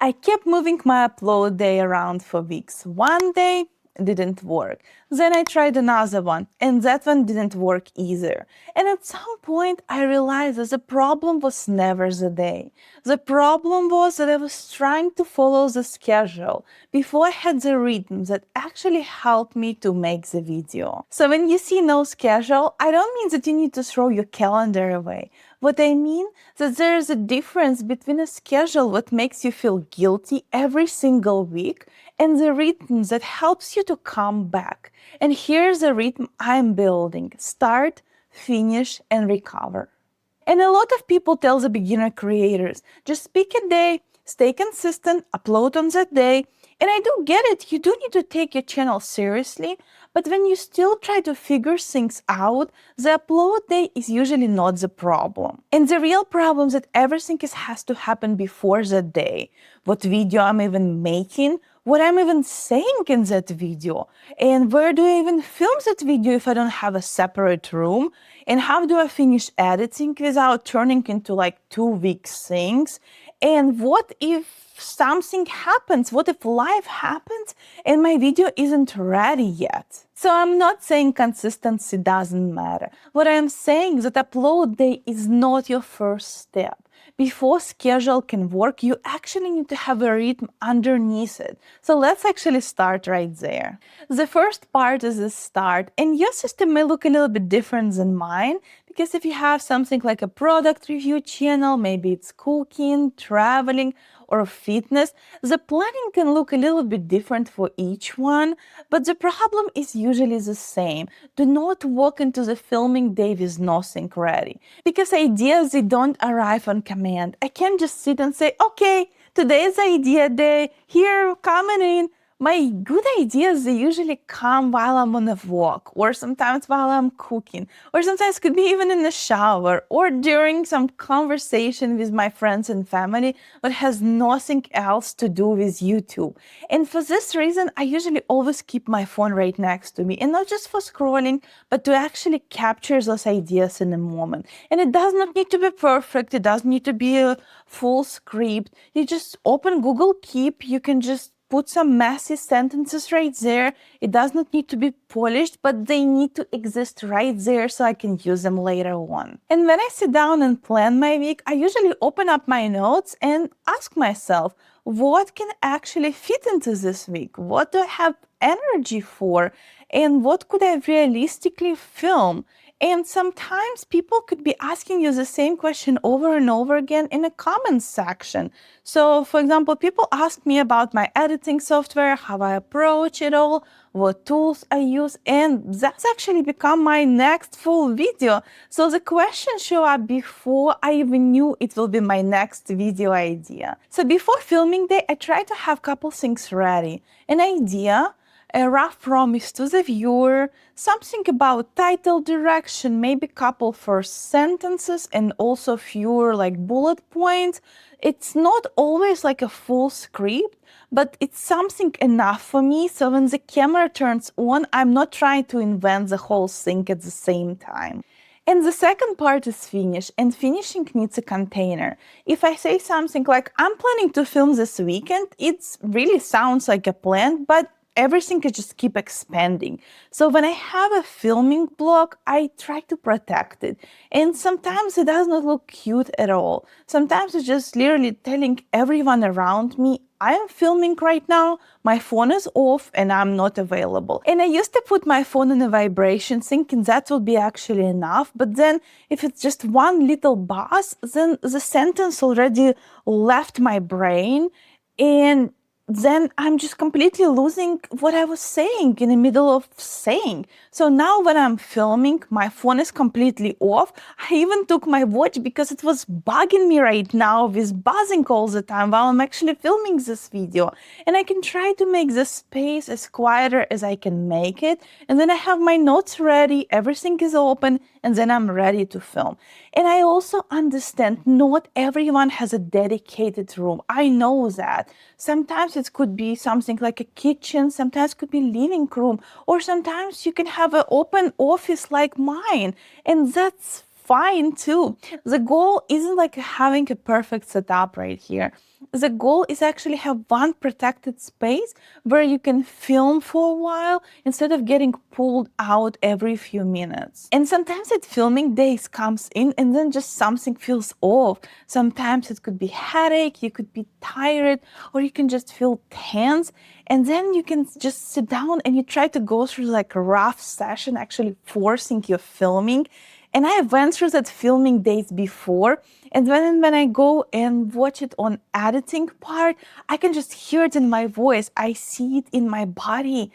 I kept moving my upload day around for weeks. One day didn't work. Then I tried another one, and that one didn't work either. And at some point, I realized that the problem was never the day. The problem was that I was trying to follow the schedule before I had the rhythm that actually helped me to make the video. So when you see no schedule, I don't mean that you need to throw your calendar away. What I mean that there is a difference between a schedule that makes you feel guilty every single week and the rhythm that helps you to come back. And here's the rhythm I'm building: start, finish, and recover. And a lot of people tell the beginner creators, just pick a day, stay consistent, upload on that day. And I do get it, you do need to take your channel seriously, but when you still try to figure things out, the upload day is usually not the problem. And the real problem is that everything has to happen before that day. What video I'm even making, what I'm even saying in that video, and where do I even film that video if I don't have a separate room, and how do I finish editing without turning into like 2 week things, and what if something happens, what if life happens and my video isn't ready yet? So I'm not saying consistency doesn't matter. What I'm saying is that upload day is not your first step. Before schedule can work, you actually need to have a rhythm underneath it. So let's actually start right there. The first part is the start, and your system may look a little bit different than mine, because if you have something like a product review channel, maybe it's cooking, traveling, or fitness, the planning can look a little bit different for each one, but the problem is usually the same. Do not walk into the filming day with nothing ready, because ideas, they don't arrive on command. I can't just sit and say, okay, today is idea day, here, coming in. My good ideas, they usually come while I'm on a walk, or sometimes while I'm cooking, or sometimes could be even in the shower, or during some conversation with my friends and family that has nothing else to do with YouTube. And for this reason, I usually always keep my phone right next to me, and not just for scrolling, but to actually capture those ideas in a moment. And it does not need to be perfect, it doesn't need to be a full script. You just open Google Keep, you can just put some messy sentences right there. It does not need to be polished, but they need to exist right there so I can use them later on. And when I sit down and plan my week, I usually open up my notes and ask myself, what can actually fit into this week? What do I have energy for? And what could I realistically film? And sometimes people could be asking you the same question over and over again in a comments section. So, for example, people ask me about my editing software, how I approach it all, what tools I use, and that's actually become my next full video. So the questions show up before I even knew it will be my next video idea. So before filming day, I try to have a couple things ready. An idea, a rough promise to the viewer, something about title, direction, maybe couple first sentences, and also fewer like bullet points. It's not always like a full script, but it's something enough for me, so when the camera turns on, I'm not trying to invent the whole thing at the same time. And the second part is finish, and finishing needs a container. If I say something like, I'm planning to film this weekend, it really sounds like a plan, but everything can just keep expanding. So when I have a filming block, I try to protect it. And sometimes it does not look cute at all. Sometimes it's just literally telling everyone around me, I am filming right now, my phone is off, and I'm not available. And I used to put my phone in a vibration, thinking that will be actually enough. But then if it's just one little buzz, then the sentence already left my brain, and then I'm just completely losing what I was saying in the middle of saying. So now when I'm filming, my phone is completely off. I even took my watch because it was bugging me right now with buzzing all the time while I'm actually filming this video. And I can try to make the space as quieter as I can make it. And then I have my notes ready, everything is open, and then I'm ready to film. And I also understand not everyone has a dedicated room. I know that. Sometimes it could be something like a kitchen, sometimes it could be living room, or sometimes you can have an open office like mine, and that's fine too. The goal isn't like having a perfect setup right here. The goal is actually have one protected space where you can film for a while instead of getting pulled out every few minutes. And sometimes at filming days comes in and then just something feels off. Sometimes it could be headache, you could be tired, or you can just feel tense. And then you can just sit down and you try to go through like a rough session, actually forcing your filming. And I went through that filming days before. And when I go and watch it on editing part, I can just hear it in my voice. I see it in my body.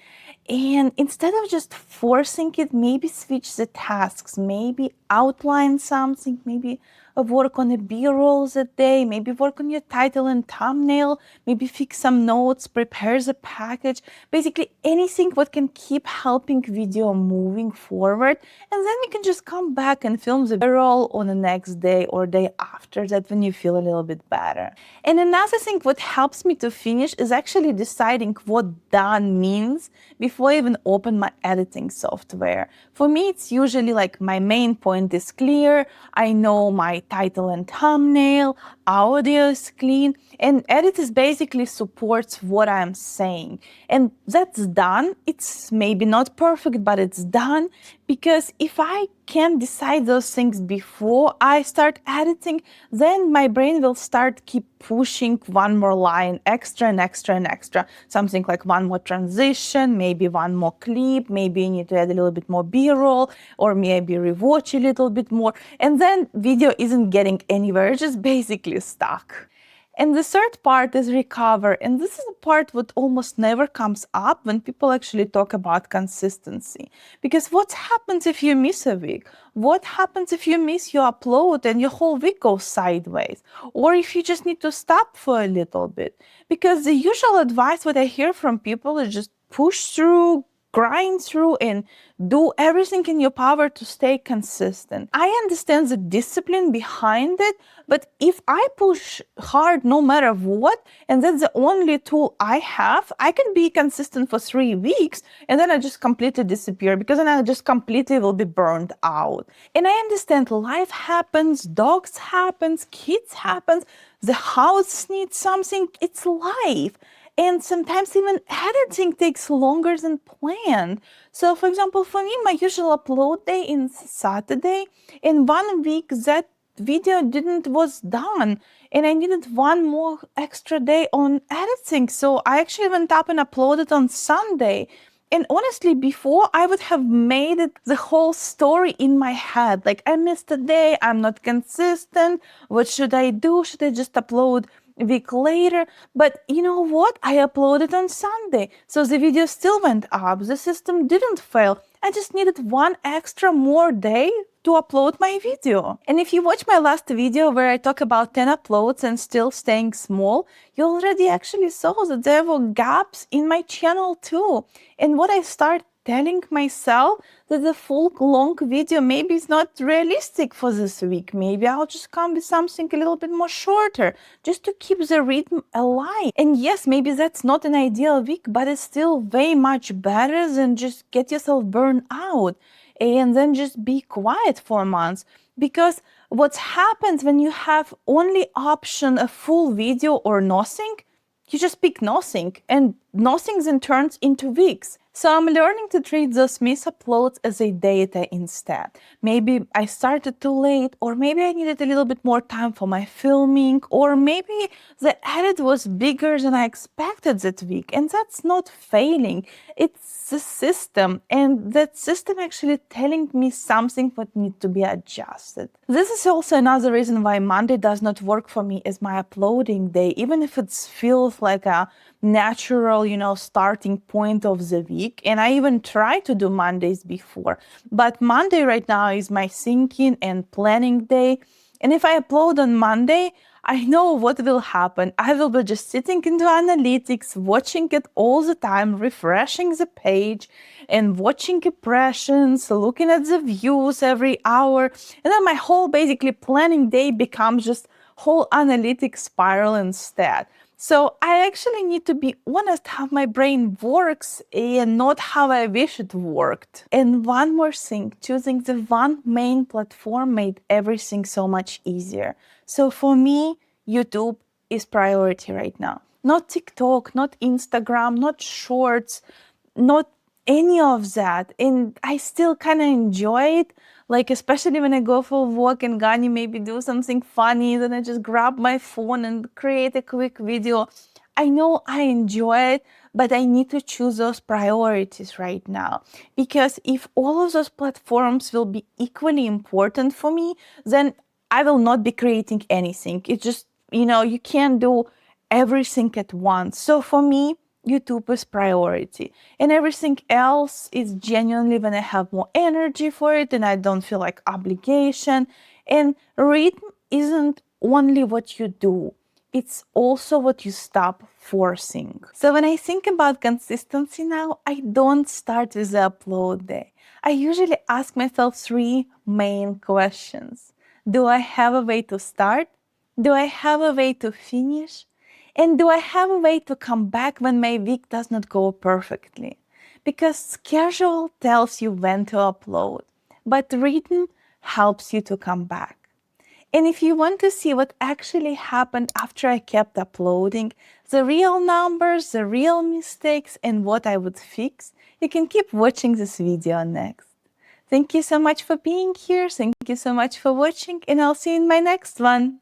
And instead of just forcing it, maybe switch the tasks, maybe outline something, maybe work on a B-roll that day, maybe work on your title and thumbnail, maybe fix some notes, prepare the package, basically anything what can keep helping video moving forward. And then you can just come back and film the B-roll on the next day or day after that when you feel a little bit better. And another thing what helps me to finish is actually deciding what done means before I even open my editing software. For me, it's usually like my main point is clear. I know my title and thumbnail, audio is clean, and edit is basically supports what I'm saying. And that's done. It's maybe not perfect, but it's done, because if I can't decide those things before I start editing, then my brain will start keep pushing one more line extra and extra and extra. Something like one more transition, maybe one more clip, maybe you need to add a little bit more B-roll, or maybe rewatch a little bit more. And then video isn't getting anywhere, it's just basically stuck. And the third part is recover. And this is a part what almost never comes up when people actually talk about consistency. Because what happens if you miss a week? What happens if you miss your upload and your whole week goes sideways? Or if you just need to stop for a little bit? Because the usual advice what I hear from people is just push through, grind through, and do everything in your power to stay consistent. I understand the discipline behind it, but if I push hard no matter what, and that's the only tool I have, I can be consistent for 3 weeks and then I just completely disappear, because then I just completely will be burned out. And I understand life happens, dogs happens, kids happens, the house needs something, it's life. And sometimes even editing takes longer than planned. So for example, for me, my usual upload day is Saturday. In 1 week, that video was done. And I needed one more extra day on editing. So I actually went up and uploaded on Sunday. And honestly, before I would have made it the whole story in my head. Like, I missed a day, I'm not consistent. What should I do? Should I just upload a week later? But you know what? I uploaded on Sunday. So the video still went up. The system didn't fail. I just needed one extra more day to upload my video. And if you watch my last video where I talk about 10 uploads and still staying small, you already actually saw that there were gaps in my channel too. And what I start telling myself that the full long video maybe is not realistic for this week. Maybe I'll just come with something a little bit more shorter just to keep the rhythm alive. And yes, maybe that's not an ideal week, but it's still way much better than just get yourself burned out and then just be quiet for months. Because what happens when you have only option a full video or nothing, you just pick nothing, and nothing then turns into weeks. So I'm learning to treat those missed uploads as a data instead. Maybe I started too late, or maybe I needed a little bit more time for my filming, or maybe the edit was bigger than I expected that week. And that's not failing. It's the system, and that system actually telling me something that needs to be adjusted. This is also another reason why Monday does not work for me as my uploading day, even if it feels like a natural, starting point of the week. And I even try to do Mondays before. But Monday right now is my thinking and planning day. And if I upload on Monday, I know what will happen. I will be just sitting into analytics, watching it all the time, refreshing the page and watching impressions, looking at the views every hour. And then my whole basically planning day becomes just whole analytic spiral instead. So I actually need to be honest how my brain works and not how I wish it worked. And one more thing, choosing the one main platform made everything so much easier. So for me, YouTube is priority right now. Not TikTok, not Instagram, not shorts, not any of that. And I still kind of enjoy it. Like, especially when I go for a walk and Gani maybe do something funny, then I just grab my phone and create a quick video. I know I enjoy it, but I need to choose those priorities right now. Because if all of those platforms will be equally important for me, then I will not be creating anything. It's just, you can't do everything at once. So for me, YouTube is priority. And everything else is genuinely when I have more energy for it and I don't feel like obligation. And rhythm isn't only what you do, it's also what you stop forcing. So when I think about consistency now, I don't start with the upload day. I usually ask myself three main questions. Do I have a way to start? Do I have a way to finish? And do I have a way to come back when my week does not go perfectly? Because schedule tells you when to upload, but rhythm helps you to come back. And if you want to see what actually happened after I kept uploading, the real numbers, the real mistakes, and what I would fix, you can keep watching this video next. Thank you so much for being here. Thank you so much for watching, and I'll see you in my next one.